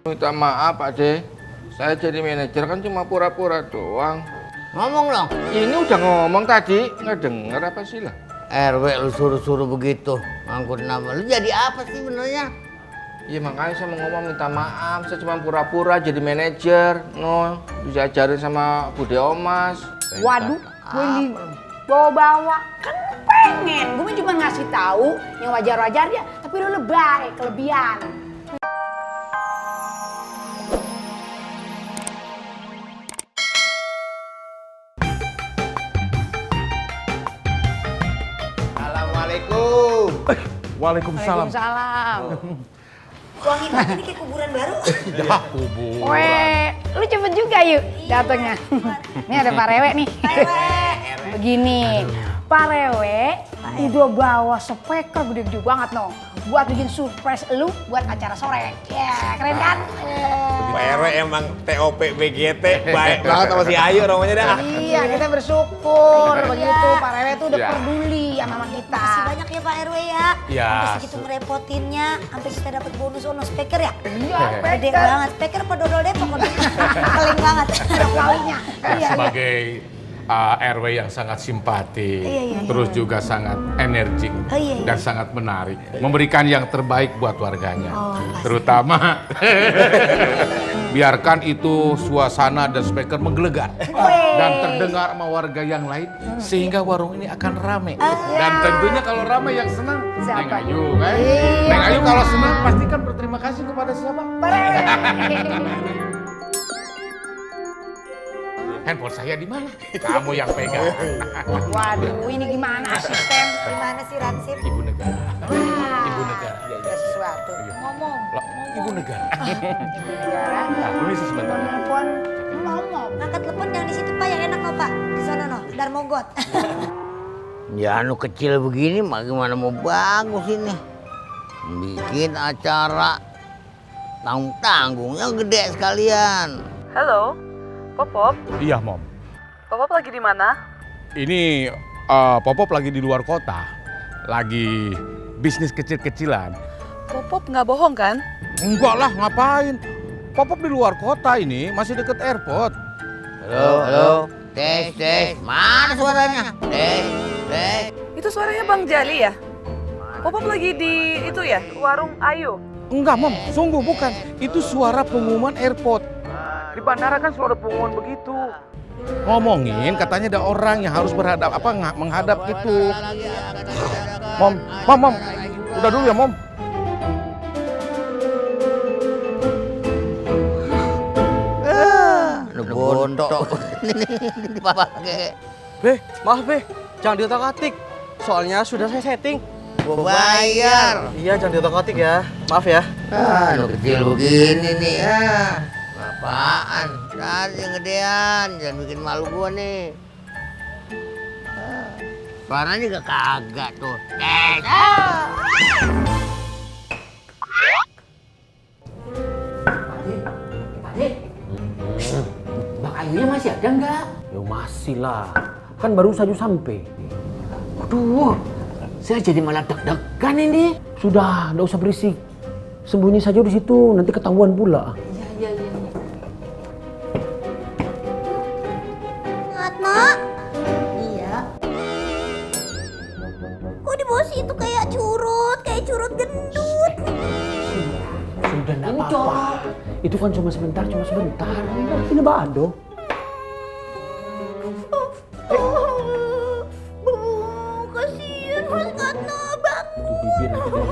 Minta maaf Pak De, saya jadi manajer kan cuma pura-pura doang. Ngomong dong. Ini udah ngomong tadi, nggak denger apa sih lah? RW lu suruh-suruh begitu, ngangkut nama. Lu jadi apa sih benernya? Iya makanya saya mau ngomong minta maaf, saya cuma pura-pura jadi manajer. No, diajarin sama Bude Omas. Waduh, gue dibawa-bawa. Kan pengen, gue cuma ngasih tahu yang wajar-wajarnya, tapi lu lebay, kelebihan. Assalamualaikum. Waalaikumsalam. Waalaikumsalam. Wangi banget ini kayak kuburan baru. Ya, kubur. Weh, lu cepet juga yuk datangnya. Ini ada Pak Rewe nih. Begini, Pak Rewe itu bawa speaker gede-gede banget no. Buat bikin surprise lu buat acara sore. Ya, keren kan? Pak RW emang TOP BGT baik banget sama si Ayu namanya dah. Iya, kita bersyukur begitu. Pak Rewe tuh udah peduli sama kita. Makasih banyak ya Pak RW ya. Ya. Sampai segitu ngerepotinnya, sampai kita dapat bonus ono speaker ya. Iya, Gede banget. Speaker apa dodol Depok? Paling banget. walinya. Iya, Sebagai RW yang sangat simpatik, Iya. terus juga sangat energik Iya. dan sangat menarik, memberikan yang terbaik buat warganya, pasti. terutama biarkan itu suasana dan speaker menggelegar dan terdengar sama warga yang lain sehingga warung ini akan ramai. Dan tentunya kalau ramai yang senang Neng Siapa? Ayu kan? Neng Ayu kalau senang pasti kan berterima kasih kepada siapa? Pak Rewe. Handphone saya di mana? Kamu yang pegang. Waduh, ini gimana asisten? Gimana sih Ransip? Ibu negara. Ibu negara. Ada sesuatu. Ngomong. Loh, ibu negara. Ibu negara. Nah, permisi sebentar. Telepon ngomong. Ngangkat telepon yang di situ Pak, yang enak kok Pak. Di sana no, Darmogot. Ya anu kecil begini mah gimana mau bagus ini. Bikin acara tanggung-tanggungnya gede sekalian. Halo, Popop. Iya, Mom. Popop lagi di mana? Ini Popop lagi di luar kota. Lagi bisnis kecil-kecilan. Popop nggak bohong kan? Enggak lah, ngapain? Popop di luar kota ini, masih deket airport. Halo. Tes. Mana suaranya? Tes. Itu suaranya Bang Jali ya? Popop lagi di itu ya, warung Ayu. Enggak, Mom. Sungguh bukan. Itu suara pengumuman airport. Di bandara kan selalu ada pengumuman begitu. Ngomongin katanya ada orang yang harus menghadap gitu. Mom. Udah dulu ya, Mom. Bontok. Ini dipakai. Maaf jangan diotak-atik. Soalnya sudah saya setting. Gua bayar. Iya, jangan diotak-atik ya. Maaf ya. Lu kecil begini nih ya. Apaan? Cari yang gedean, jangan bikin malu gua nih. Suaranya juga kagak tuh. Bang Ayunya masih ada nggak? Ya masih lah. Kan baru saja sampai. Aduh, saya jadi malah deg-degan ini. Sudah, enggak usah berisik. Sembunyi saja di situ, nanti ketahuan pula. Iya. Atma? Iya. Kok di bawah situ kayak curut gendut. Sudah enggak apa-apa. Itu kan cuma sebentar. Ini bado. Kasihan Mas Atma, Bang. Itu bibir nanti dia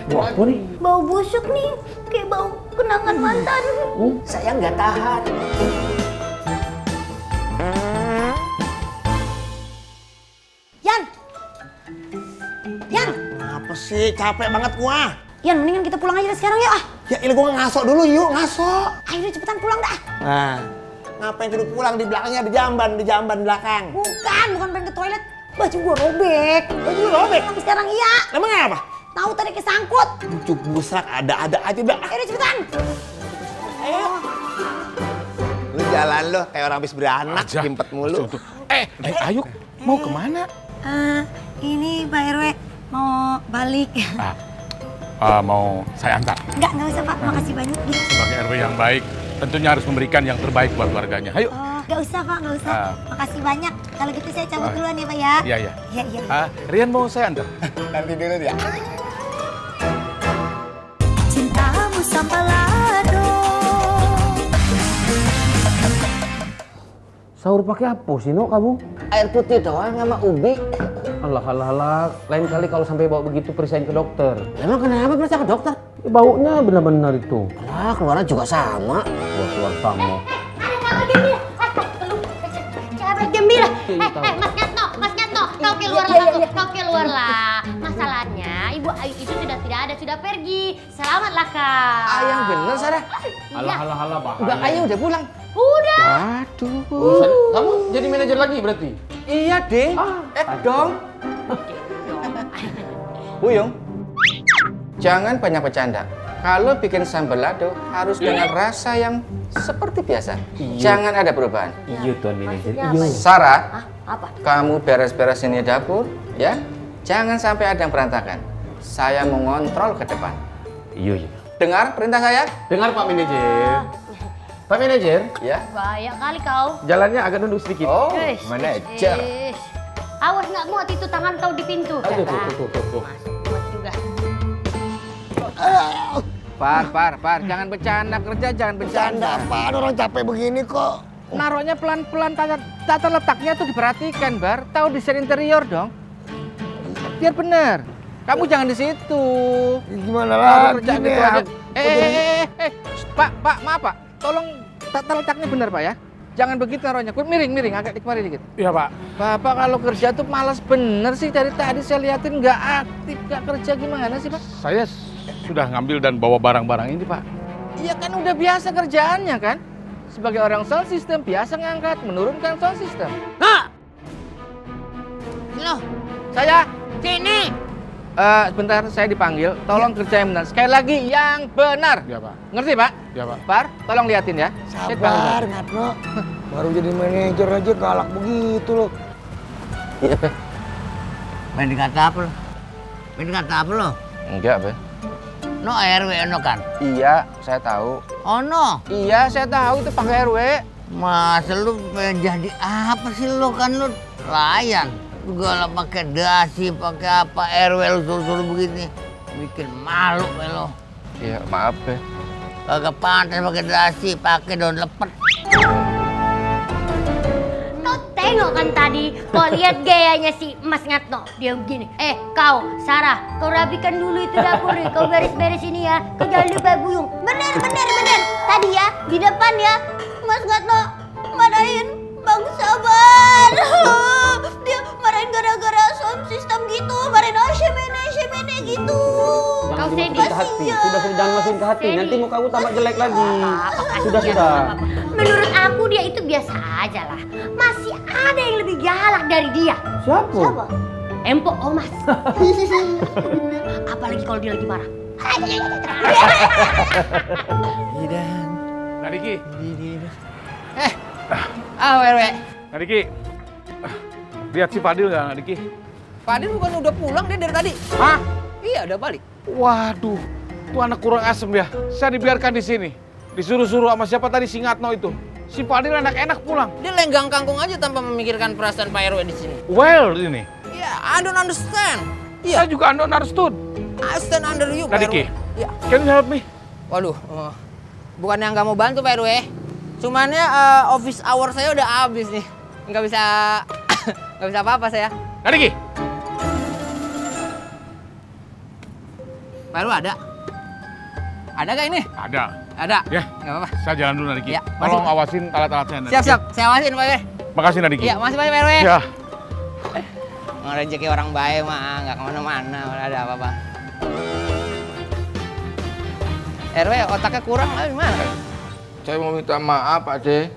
Bau apa nih? Bau busuk nih, kayak bau kenangan mantan. Saya nggak tahan. Yan, Apa sih? Capek banget gua. Yan, mendingan kita pulang aja sekarang ya. Ya ini gua ngasok dulu yuk, ngasok. Ayo udah cepetan pulang dah. Nah, ngapain kudu pulang di belakangnya di jamban belakang. Bukan pengen ke toilet. Baju gua robek. Baju lu robek? Tapi sekarang iya. Emangnya apa? Tahu tadi kesangkut. Bucuk busak ada aja dah. Ayo udah cepetan. Lu jalan lu kayak orang habis beranak, Aja. kimpet mulu. Ayu, mau kemana? Ini Pak RW mau balik. Mau saya antar. Enggak usah Pak, makasih banyak. Sebagai RW yang baik, tentunya harus memberikan yang terbaik buat warganya. Ayo. Enggak usah Pak, enggak usah. Makasih banyak. Kalau gitu saya cabut duluan ya Pak ya. Iya. Iya. Rian mau saya antar. Nanti dulu dia. Cintamu sampai lado. Sahur pakai apa sih, No, kamu? Air putih doang sama ubi. Alah. Lain kali kalau sampai bawa begitu perisain ke dokter. Emang kenapa periksa ke dokter? Baunya benar-benar itu. Alah, keluarnya juga sama. Keluar sama. Kabar gembira. Mas Nyatno, kau keluar lah. Masalahnya Ibu Ayu itu sudah tidak ada, sudah pergi. Selamatlah kak. Yang bener, Sarah. Alah, bahaya. Udah, Ayu udah pulang. Udah. Waduh. Kamu jadi manajer lagi berarti? Iya, Ding. Dong. Buyung. Jangan banyak bercanda. Kalau bikin sambal lado harus dengan rasa yang seperti biasa. Jangan ada perubahan. Iya, Tuan Manajer. Sarah, Apa? kamu beres-beres ini dapur, ya. Jangan sampai ada yang berantakan. Saya mau ngontrol ke depan. Iya. Dengar perintah saya? Dengar Pak Manajer. Pak Manajer, Ya. Bahaya kali kau. jalannya agak nunduk sedikit. Oh, Eish, manajer. eish. Awas nggak muat itu tangan kau di pintu. Aduh, tuh. Masuk muat juga. Par. Jangan bercanda, kerja jangan bercanda. Apaan orang capek begini kok? Naruhnya pelan-pelan, tata letaknya tuh diperhatikan, Bar. Tahu desain interior dong. Biar bener. Kamu jangan di situ. Gimana Kalau lagi kerja nih? gitu aja. Pak, maaf Pak. Tolong tata letaknya bener Pak ya. Jangan begitu naruhnya. Miring, agak kemari dikit. Iya, Pak. Bapak kalau kerja tuh malas bener sih. Dari tadi saya liatin nggak aktif, nggak kerja gimana sih Pak? Saya sudah ngambil dan bawa barang-barang ini, Pak. Iya kan udah biasa kerjaannya kan. Sebagai orang sound system biasa ngangkat, menurunkan sound system. Loh, Saya sini. sebentar saya dipanggil. Tolong kerja yang benar. Sekali lagi yang benar. Iya, Pak. Ngerti Pak? Iya, Pak. Par, tolong liatin ya. Saya dipanggil, Pak. Sabar, Ngatno. Baru jadi manajer aja galak begitu loh. Iya, Pak. Main dikata apa lo? Main dikata apa lo? Enggak, Pak. No RW no kan? Iya, saya tahu. Oh no. Iya, saya tahu itu Pak RW. Masa lu pengen jadi apa sih lo kan lu layan. Segala pakai dasi, pakai apa RW lu suruh-suruh begini. Bikin malu lo. Iya, maaf, Pak. Kagak pantas pakai dasi, pakai daun lepet. Kau tengok kan tadi, kau lihat gayanya si Mas Ngatno. Dia begini. Kau, Sarah, kau rapikan dulu itu dapur nih. Kau beres-beres ini ya. Kau jangan lupa Buyung. Bener. Tadi ya, di depan ya, Mas Ngatno marahin Bang Sabar. Dia marahin gara-gara sound system gitu. Marahin Shemene gitu. Jangan dimasukin ke hati. Sudah jangan masukin ke hati. Nanti muka kamu tambah jelek lagi. Sudah. Menurut aku dia itu biasa aja lah. Masih ada yang lebih galak dari dia. Siapa? Empok Omas. Apalagi kalau dia lagi marah. Nadiki. RW. Nadiki. Lihat si Fadil nggak, Nadiki? Fadil bukan udah pulang dia dari tadi? Hah? Iya, udah balik. Waduh, tuh anak kurang asem ya. Saya dibiarkan di sini. Disuruh-suruh sama siapa tadi, si Ngatno itu. Si Fadil enak-enak pulang. Dia lenggang kangkung aja tanpa memikirkan perasaan Pak RW di sini. Well, ini. Iya, I don't understand. Saya juga don't understood. I stand under you, Pak Nadiki, RW. Iya. can you help me? Waduh, bukan yang nggak mau bantu Pak RW. Cumannya office hour saya udah habis nih. Nggak bisa apa-apa saya. Nadiki. Pak RW ada? Ada nggak ini? Ada. Ada. Ya. Nggak apa-apa. Saya jalan dulu, Nadiki. Ya, Tolong masih. awasin alat-alat saya, Nadiki. Siap. Saya awasin Pak RW. Makasih, Nadiki. Iya, masih banyak Pak RW. Ya. Rezeki orang baik mah nggak kemana-mana, ada apa-apa. RW otaknya kurang lah gimana? Saya mau minta maaf Pak De.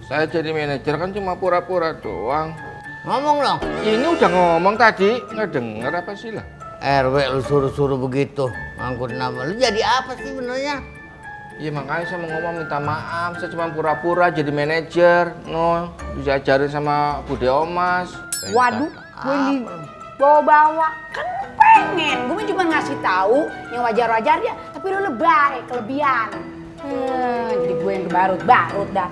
Saya jadi manajer kan cuma pura-pura doang. Ngomong dong. Ini udah ngomong tadi, nggak denger apa sih lah? RW lu suruh-suruh begitu. Ngangkut nama. Lu jadi apa sih benernya? Iya makanya saya mau ngomong minta maaf, saya cuma pura-pura jadi manajer, diajarin sama Bu Deomas. Waduh, gue dibawa-bawa. Kan lu pengen, gue cuma ngasih tahu yang wajar-wajar ya, tapi lu lebay, kelebihan. Jadi gue yang kebarut-barut dah.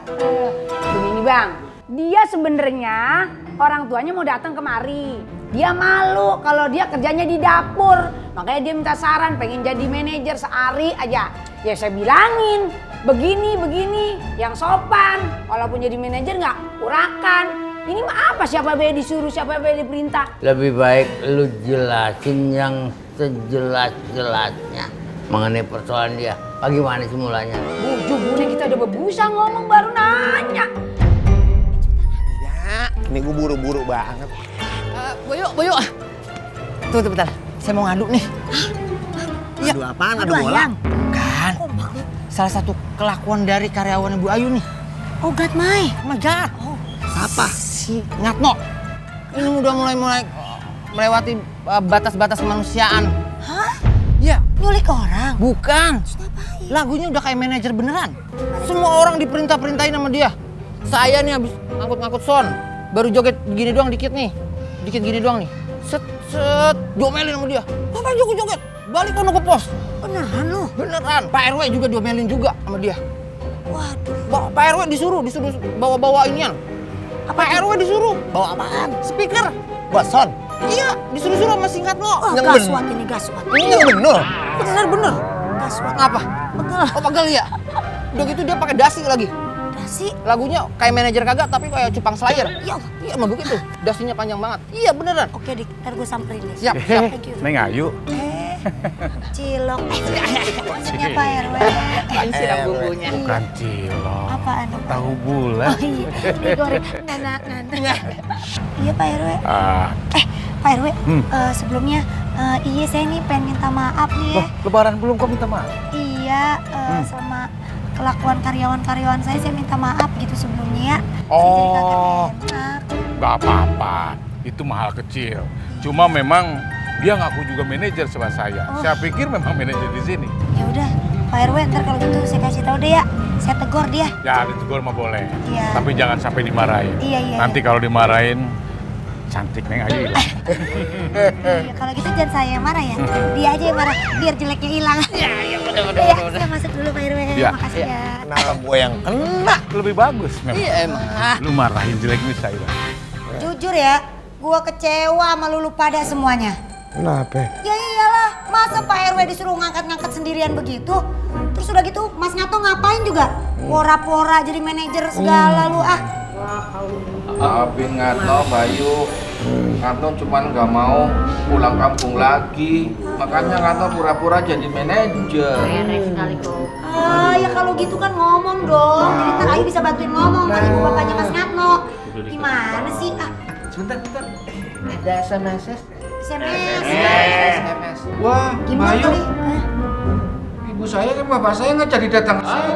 Begini bang, dia sebenarnya orang tuanya mau datang kemari. Dia malu kalau dia kerjanya di dapur, makanya dia minta saran pengen jadi manajer sehari aja. Ya saya bilangin, begini, yang sopan. Walaupun jadi manajer nggak urakan. Ini mah apa siapa be disuruh, siapa be diperintah. Lebih baik lu jelasin yang sejelas-jelasnya mengenai persoalan dia. Bagaimana sih mulanya? Bujunya kita udah bebusa ngomong baru nanya. Ya, ini gue buru-buru banget. Boyo. Tuh bentar, saya mau ngadu nih. Adu apaan? Adu bola? Bukan. Salah satu kelakuan dari karyawan Ibu Ayu nih. Oh God, Mai. Oh my God. Siapa? Si Ngatno. Ini udah mulai melewati batas-batas kemanusiaan. Hah? Ya. Nyulik orang? Bukan. Lagunya udah kayak manajer beneran. Semua orang diperintah-perintahin sama dia. Saya nih habis ngangkut-ngangkut son. Baru joget begini doang dikit nih. Dikit gini doang nih. Set, diomelin sama dia. Apa joget-joget? Balik kono ke pos. Beneran lu? Beneran. Pak RW juga diomelin juga sama dia. Waduh. Pak RW disuruh bawa inian. Pak RW disuruh. Bawa apaan? Speaker. Boson. Iya, disuruh-suruh sama si Ngatno. Oh, gaswat ini, gaswat. Ini yang bener. Bener. Gaswat. Ngapa? Pegel. Oh pegel ya? Udah gitu dia pakai dasi lagi. Dasi? Lagunya kayak manajer kagak tapi kayak Cupang Slayer. Ya Allah. Iya emang begitu. Dasinya panjang banget. Iya beneran. Oke dik, ntar gue samperin nih. Siap. Thank you. Neng Ayu. Cilok. Maksudnya Pak RW. Siram bumbunya. Bukan cilok. Apaan? Tahu bulat. Oh iya, digoreng. Nanak. Iya Pak RW. Pak RW, sebelumnya iya saya nih pengen minta maaf nih ya. Lebaran belum kok minta maaf? Iya, sama kelakuan karyawan-karyawan saya minta maaf gitu sebelumnya ya. Oh, Saya jadi kagak enak. nggak apa-apa. Itu mahal kecil. Cuma memang dia ngaku juga manajer sama saya. Saya pikir memang manajer di sini. Ya udah, Pak RW ntar kalau gitu saya kasih tahu deh ya. Saya tegur dia. Ya ditegur mah boleh. Iya. Tapi jangan sampai dimarahin. Iya. Nanti kalau dimarahin, cantik Neng Ayu hilang. Iya, kalau gitu jangan saya yang marah ya. Dia aja yang marah, biar jeleknya hilang. Iya, bener. Iya, saya masuk dulu Pak RW. Iya. Makasih ya. Kenapa gue yang kena? Lebih bagus memang. Iya emang. Lu marahin jelek bisa hilang. Jujur ya, gua kecewa sama lu pada semuanya. Kenapa? Ya iyalah, masa Pak RW disuruh ngangkat-ngangkat sendirian begitu? Terus udah gitu, Mas Ngato ngapain juga? Pora-pora jadi manajer segala lu ah. Maafin Ngatno, Bayu. Ngatno cuman nggak mau pulang kampung lagi. Makanya Ngatno pura-pura jadi manajer. Ah ya kalau gitu kan ngomong dong. Jadi ntar Ayu bisa bantuin ngomong sama ibu bapaknya Mas Ngatno. Gimana sih? Ah, Sebentar. Ada SMS. SMS. Wah, Gimana Bayu. kali? Ibu saya kan bapak saya nggak jadi datang ke sini.